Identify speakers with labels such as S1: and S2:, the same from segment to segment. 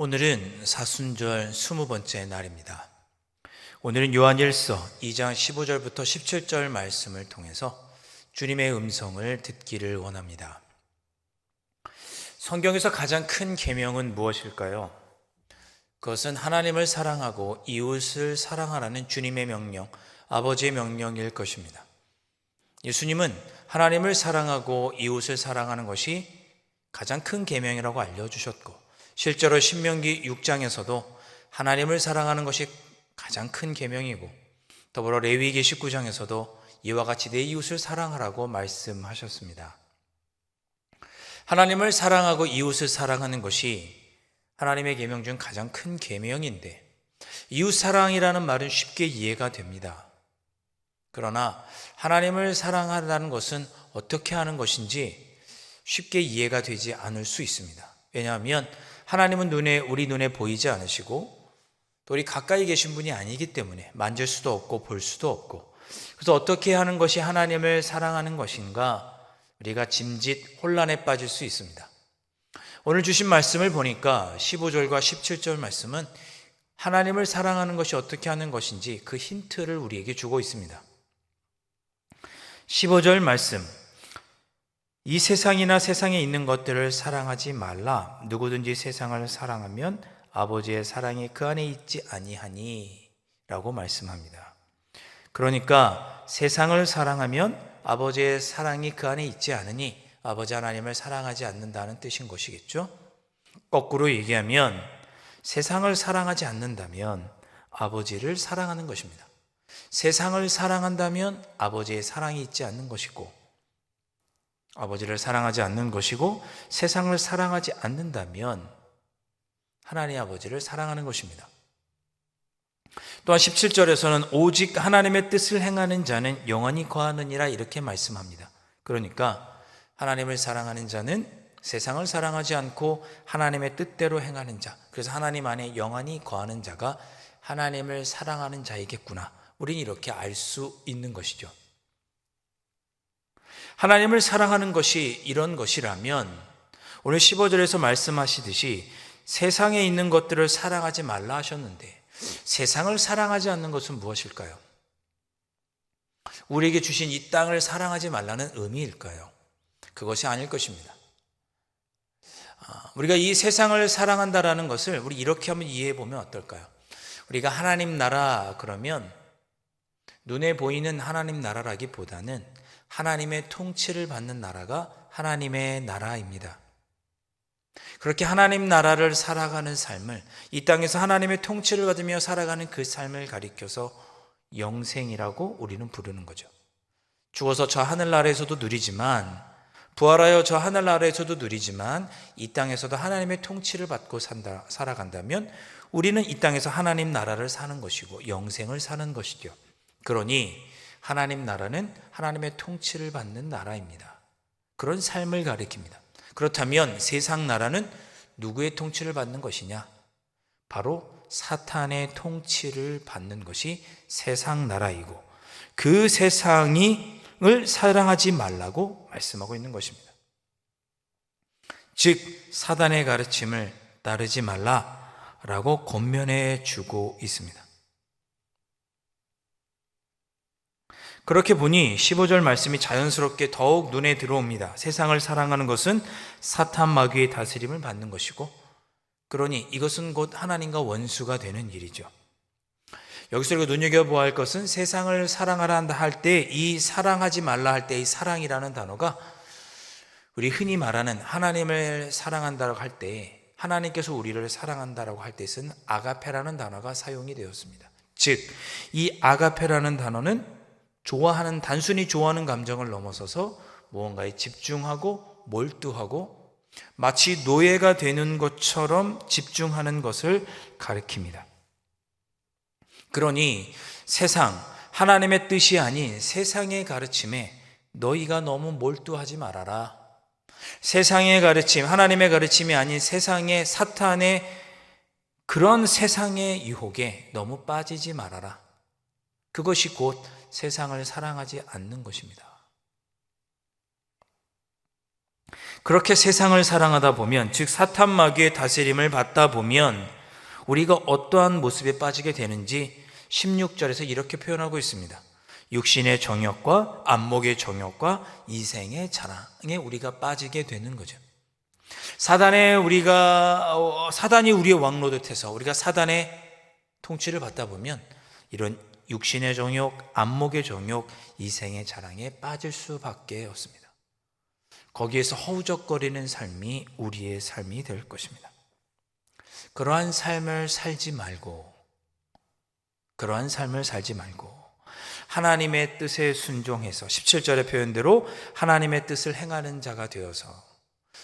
S1: 오늘은 사순절 20번째 날입니다. 오늘은 요한일서 2장 15절부터 17절 말씀을 통해서 주님의 음성을 듣기를 원합니다. 성경에서 가장 큰 계명은 무엇일까요? 그것은 하나님을 사랑하고 이웃을 사랑하라는 주님의 명령, 아버지의 명령일 것입니다. 예수님은 하나님을 사랑하고 이웃을 사랑하는 것이 가장 큰 계명이라고 알려주셨고, 실제로 신명기 6장에서도 하나님을 사랑하는 것이 가장 큰 계명이고, 더불어 레위기 19장에서도 이와 같이 내 이웃을 사랑하라고 말씀하셨습니다. 하나님을 사랑하고 이웃을 사랑하는 것이 하나님의 계명 중 가장 큰 계명인데, 이웃 사랑이라는 말은 쉽게 이해가 됩니다. 그러나 하나님을 사랑하라는 것은 어떻게 하는 것인지 쉽게 이해가 되지 않을 수 있습니다. 왜냐하면 하나님은 우리 눈에 보이지 않으시고 또 우리 가까이 계신 분이 아니기 때문에 만질 수도 없고 볼 수도 없고, 그래서 어떻게 하는 것이 하나님을 사랑하는 것인가, 우리가 짐짓 혼란에 빠질 수 있습니다. 오늘 주신 말씀을 보니까 15절과 17절 말씀은 하나님을 사랑하는 것이 어떻게 하는 것인지 그 힌트를 우리에게 주고 있습니다. 15절 말씀, 이 세상이나 세상에 있는 것들을 사랑하지 말라. 누구든지 세상을 사랑하면 아버지의 사랑이 그 안에 있지 아니하니 라고 말씀합니다. 그러니까 세상을 사랑하면 아버지의 사랑이 그 안에 있지 않으니 아버지 하나님을 사랑하지 않는다는 뜻인 것이겠죠. 거꾸로 얘기하면 세상을 사랑하지 않는다면 아버지를 사랑하는 것입니다. 세상을 사랑한다면 아버지의 사랑이 있지 않는 것이고, 아버지를 사랑하지 않는 것이고, 세상을 사랑하지 않는다면 하나님 아버지를 사랑하는 것입니다. 또한 17절에서는 오직 하나님의 뜻을 행하는 자는 영원히 거하느니라 이렇게 말씀합니다. 그러니까 하나님을 사랑하는 자는 세상을 사랑하지 않고 하나님의 뜻대로 행하는 자, 그래서 하나님 안에 영원히 거하는 자가 하나님을 사랑하는 자이겠구나, 우리는 이렇게 알 수 있는 것이죠. 하나님을 사랑하는 것이 이런 것이라면 오늘 15절에서 말씀하시듯이 세상에 있는 것들을 사랑하지 말라 하셨는데, 세상을 사랑하지 않는 것은 무엇일까요? 우리에게 주신 이 땅을 사랑하지 말라는 의미일까요? 그것이 아닐 것입니다. 우리가 이 세상을 사랑한다라는 것을 우리 이렇게 한번 이해해 보면 어떨까요? 우리가 하나님 나라 그러면 눈에 보이는 하나님 나라라기보다는 하나님의 통치를 받는 나라가 하나님의 나라입니다. 그렇게 하나님 나라를 살아가는 삶을, 이 땅에서 하나님의 통치를 받으며 살아가는 그 삶을 가리켜서 영생이라고 우리는 부르는 거죠. 죽어서 저 하늘나라에서도 누리지만, 부활하여 저 하늘나라에서도 누리지만 이 땅에서도 하나님의 통치를 받고 살아간다면 우리는 이 땅에서 하나님 나라를 사는 것이고 영생을 사는 것이죠. 그러니 하나님 나라는 하나님의 통치를 받는 나라입니다. 그런 삶을 가리킵니다. 그렇다면 세상 나라는 누구의 통치를 받는 것이냐? 바로 사탄의 통치를 받는 것이 세상 나라이고, 그 세상을 사랑하지 말라고 말씀하고 있는 것입니다. 즉 사단의 가르침을 따르지 말라라고 권면해 주고 있습니다. 그렇게 보니 15절 말씀이 자연스럽게 더욱 눈에 들어옵니다. 세상을 사랑하는 것은 사탄 마귀의 다스림을 받는 것이고, 그러니 이것은 곧 하나님과 원수가 되는 일이죠. 여기서 우리가 눈여겨보아야 할 것은 세상을 사랑하라 한다 할 때, 이 사랑하지 말라 할 때 이 사랑이라는 단어가 우리 흔히 말하는 하나님을 사랑한다고 할 때, 하나님께서 우리를 사랑한다고 할 때 쓰는 아가페라는 단어가 사용이 되었습니다. 즉 이 아가페라는 단어는 단순히 좋아하는 감정을 넘어서서 무언가에 집중하고 몰두하고 마치 노예가 되는 것처럼 집중하는 것을 가리킵니다. 그러니 하나님의 뜻이 아닌 세상의 가르침에 너희가 너무 몰두하지 말아라. 세상의 가르침, 하나님의 가르침이 아닌 세상의 사탄의 그런 세상의 유혹에 너무 빠지지 말아라. 그것이 곧 세상을 사랑하지 않는 것입니다. 그렇게 세상을 사랑하다 보면, 즉 사탄 마귀의 다스림을 받다 보면 우리가 어떠한 모습에 빠지게 되는지 16절에서 이렇게 표현하고 있습니다. 육신의 정욕과 안목의 정욕과 이생의 자랑에 우리가 빠지게 되는 거죠. 사단이 우리의 왕노릇해서 우리가 사단의 통치를 받다 보면 이런 육신의 정욕, 안목의 정욕, 이생의 자랑에 빠질 수밖에 없습니다. 거기에서 허우적거리는 삶이 우리의 삶이 될 것입니다. 그러한 삶을 살지 말고 하나님의 뜻에 순종해서 17절의 표현대로 하나님의 뜻을 행하는 자가 되어서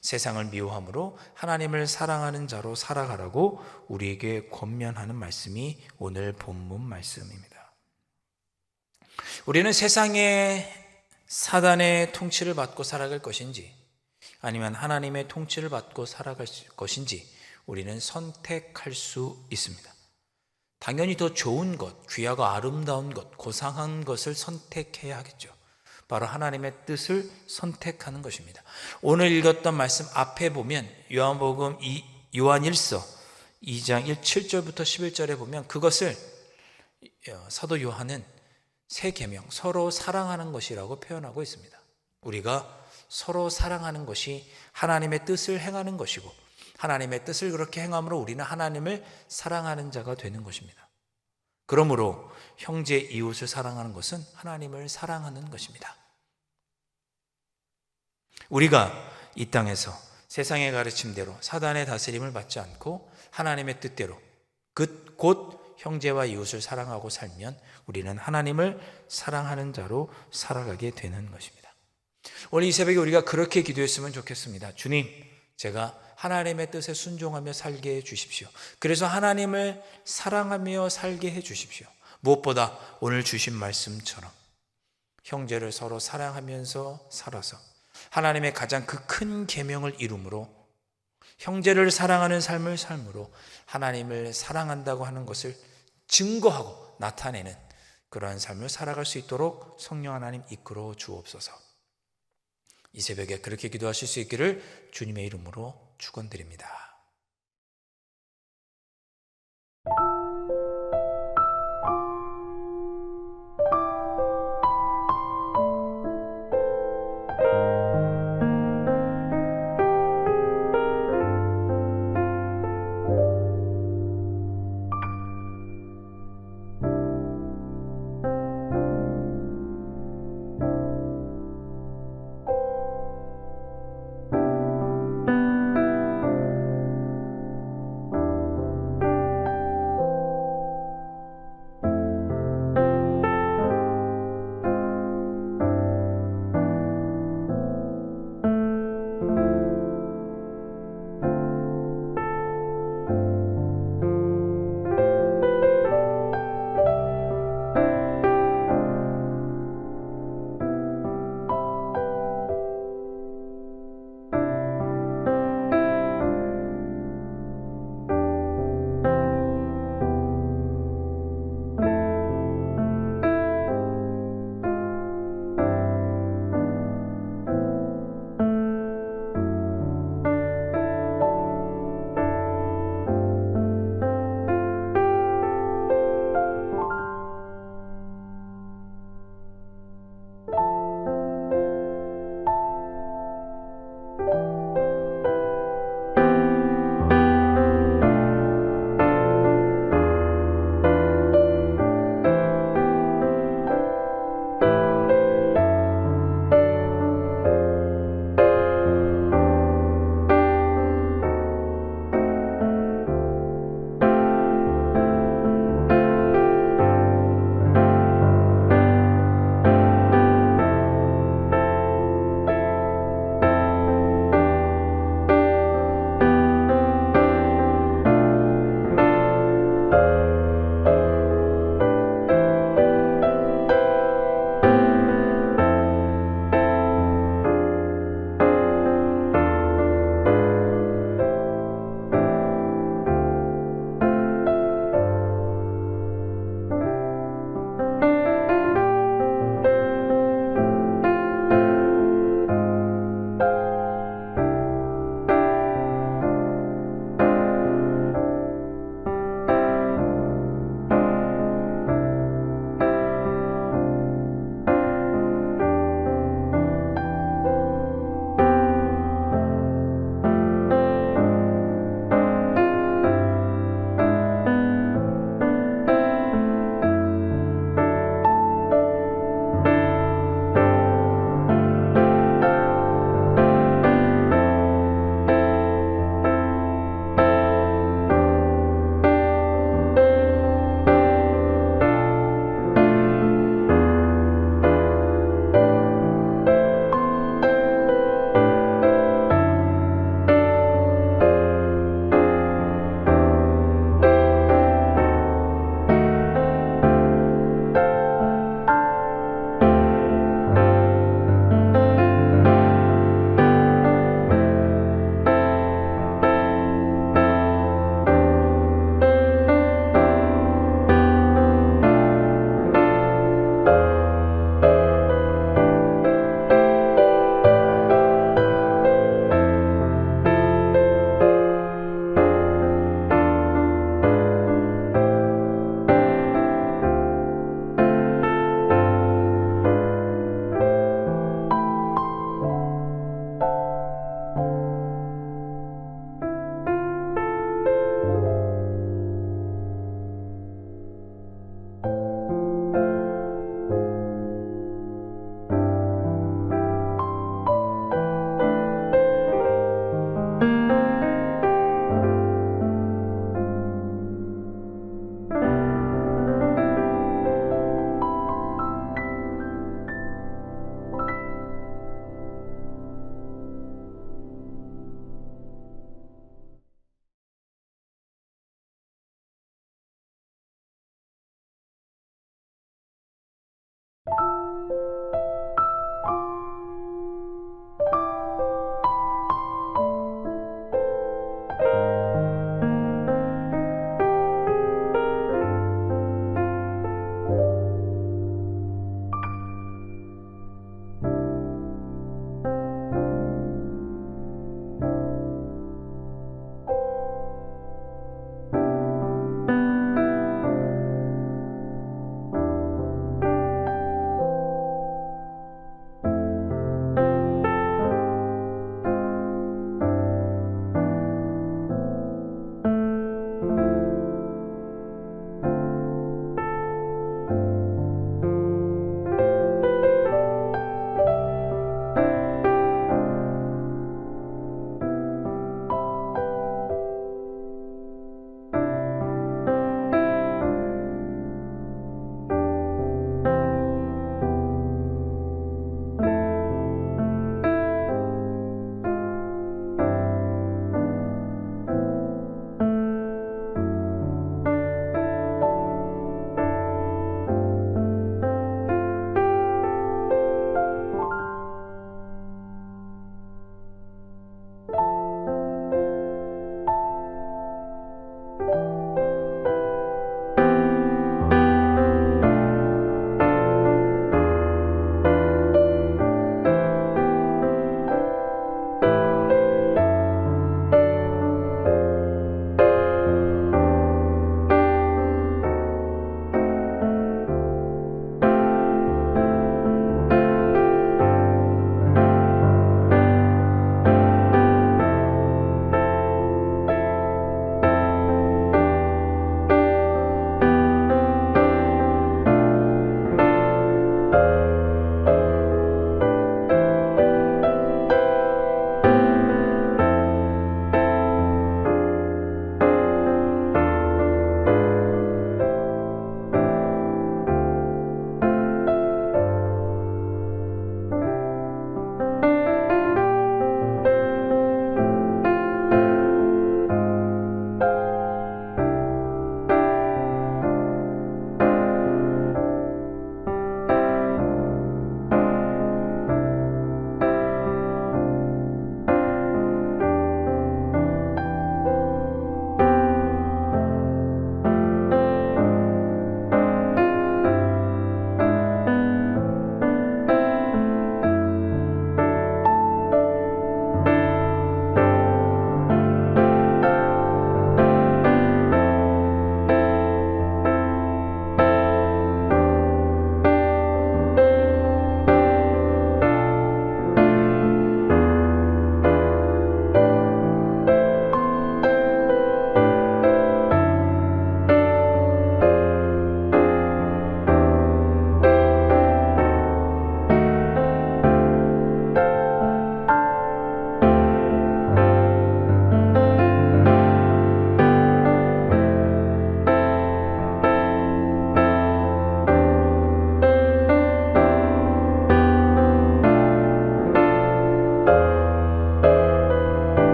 S1: 세상을 미워함으로 하나님을 사랑하는 자로 살아가라고 우리에게 권면하는 말씀이 오늘 본문 말씀입니다. 우리는 세상의 사단의 통치를 받고 살아갈 것인지 아니면 하나님의 통치를 받고 살아갈 것인지 우리는 선택할 수 있습니다. 당연히 더 좋은 것, 귀하고 아름다운 것, 고상한 것을 선택해야 하겠죠. 바로 하나님의 뜻을 선택하는 것입니다. 오늘 읽었던 말씀 앞에 보면 요한 1서 2장 7절부터 11절에 보면 그것을 사도 요한은 새 계명, 서로 사랑하는 것이라고 표현하고 있습니다. 우리가 서로 사랑하는 것이 하나님의 뜻을 행하는 것이고 하나님의 뜻을 그렇게 행함으로 우리는 하나님을 사랑하는 자가 되는 것입니다. 그러므로 형제 이웃을 사랑하는 것은 하나님을 사랑하는 것입니다. 우리가 이 땅에서 세상의 가르침대로 사단의 다스림을 받지 않고 하나님의 뜻대로 곧 형제와 이웃을 사랑하고 살면 우리는 하나님을 사랑하는 자로 살아가게 되는 것입니다. 오늘 이 새벽에 우리가 그렇게 기도했으면 좋겠습니다. 주님, 제가 하나님의 뜻에 순종하며 살게 해 주십시오. 그래서 하나님을 사랑하며 살게 해 주십시오. 무엇보다 오늘 주신 말씀처럼 형제를 서로 사랑하면서 살아서 하나님의 가장 그 큰 계명을 이룸으로 형제를 사랑하는 삶을 삶으로 하나님을 사랑한다고 하는 것을 증거하고 나타내는 그러한 삶을 살아갈 수 있도록 성령 하나님 이끌어 주옵소서. 이 새벽에 그렇게 기도하실 수 있기를 주님의 이름으로 축원드립니다.